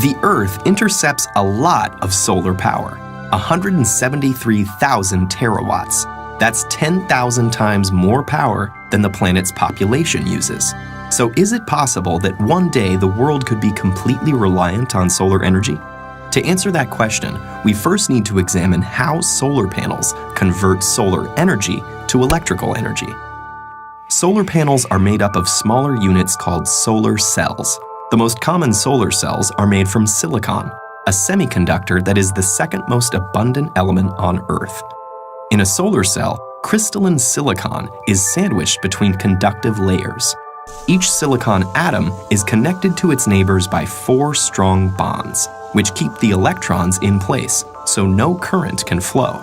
The Earth intercepts a lot of solar power, 173,000 terawatts. That's 10,000 times more power than the planet's population uses. So is it possible that one day the world could be completely reliant on solar energy? To answer that question, we first need to examine how solar panels convert solar energy to electrical energy. Solar panels are made up of smaller units called solar cells. The most common solar cells are made from silicon, a semiconductor that is the second most abundant element on Earth. In a solar cell, crystalline silicon is sandwiched between conductive layers. Each silicon atom is connected to its neighbors by 4 strong bonds, which keep the electrons in place so no current can flow.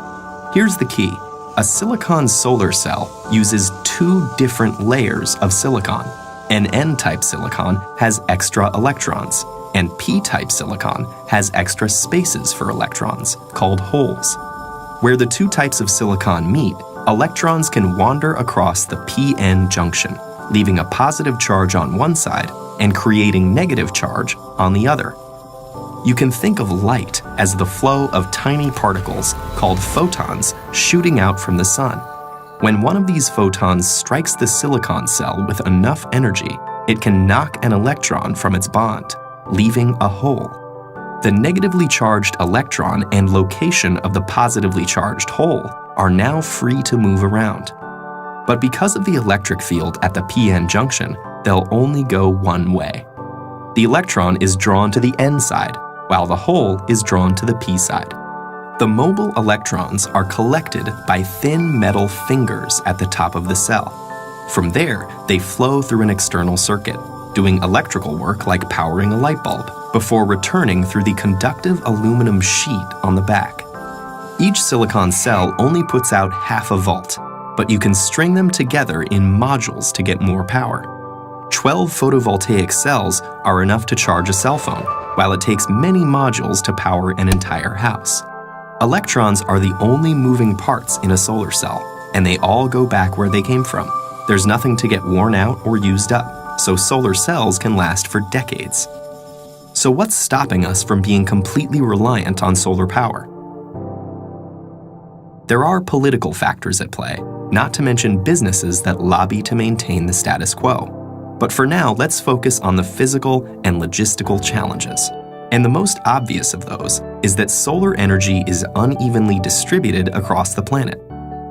Here's the key. A silicon solar cell uses 2 different layers of silicon. An N-type silicon has extra electrons, and P-type silicon has extra spaces for electrons, called holes. Where the 2 types of silicon meet, electrons can wander across the p-n junction, leaving a positive charge on one side and creating negative charge on the other. You can think of light as the flow of tiny particles called photons shooting out from the sun. When one of these photons strikes the silicon cell with enough energy, it can knock an electron from its bond, leaving a hole. The negatively charged electron and location of the positively charged hole are now free to move around. But because of the electric field at the p-n junction, they'll only go one way. The electron is drawn to the n side, while the hole is drawn to the p side. The mobile electrons are collected by thin metal fingers at the top of the cell. From there, they flow through an external circuit, doing electrical work like powering a light bulb, before returning through the conductive aluminum sheet on the back. Each silicon cell only puts out half a volt, but you can string them together in modules to get more power. 12 photovoltaic cells are enough to charge a cell phone, while it takes many modules to power an entire house. Electrons are the only moving parts in a solar cell, and they all go back where they came from. There's nothing to get worn out or used up, so solar cells can last for decades. So what's stopping us from being completely reliant on solar power? There are political factors at play, not to mention businesses that lobby to maintain the status quo. But for now, let's focus on the physical and logistical challenges. And the most obvious of those is that solar energy is unevenly distributed across the planet.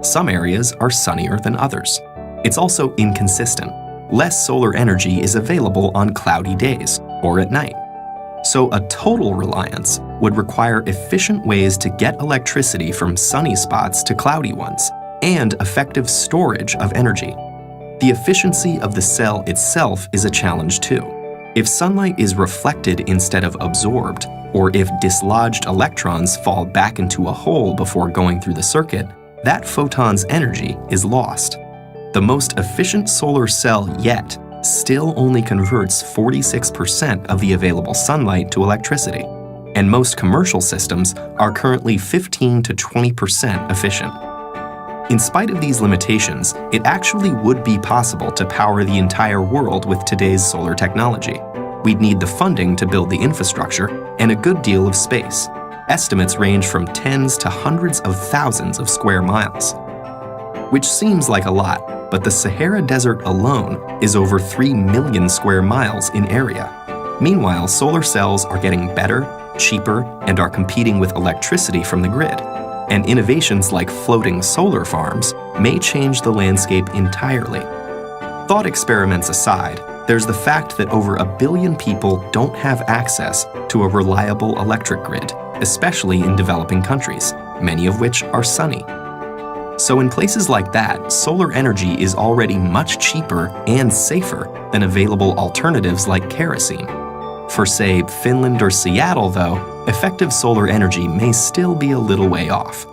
Some areas are sunnier than others. It's also inconsistent. Less solar energy is available on cloudy days or at night. So a total reliance would require efficient ways to get electricity from sunny spots to cloudy ones, and effective storage of energy. The efficiency of the cell itself is a challenge too. If sunlight is reflected instead of absorbed, or if dislodged electrons fall back into a hole before going through the circuit, that photon's energy is lost. The most efficient solar cell yet still only converts 46% of the available sunlight to electricity, and most commercial systems are currently 15 to 20% efficient. In spite of these limitations, it actually would be possible to power the entire world with today's solar technology. We'd need the funding to build the infrastructure and a good deal of space. Estimates range from tens to hundreds of thousands of square miles. Which seems like a lot, but the Sahara Desert alone is over 3 million square miles in area. Meanwhile, solar cells are getting better, cheaper, and are competing with electricity from the grid. And innovations like floating solar farms may change the landscape entirely. Thought experiments aside, there's the fact that over 1 billion people don't have access to a reliable electric grid, especially in developing countries, many of which are sunny. So in places like that, solar energy is already much cheaper and safer than available alternatives like kerosene. For, say, Finland or Seattle, though, effective solar energy may still be a little way off.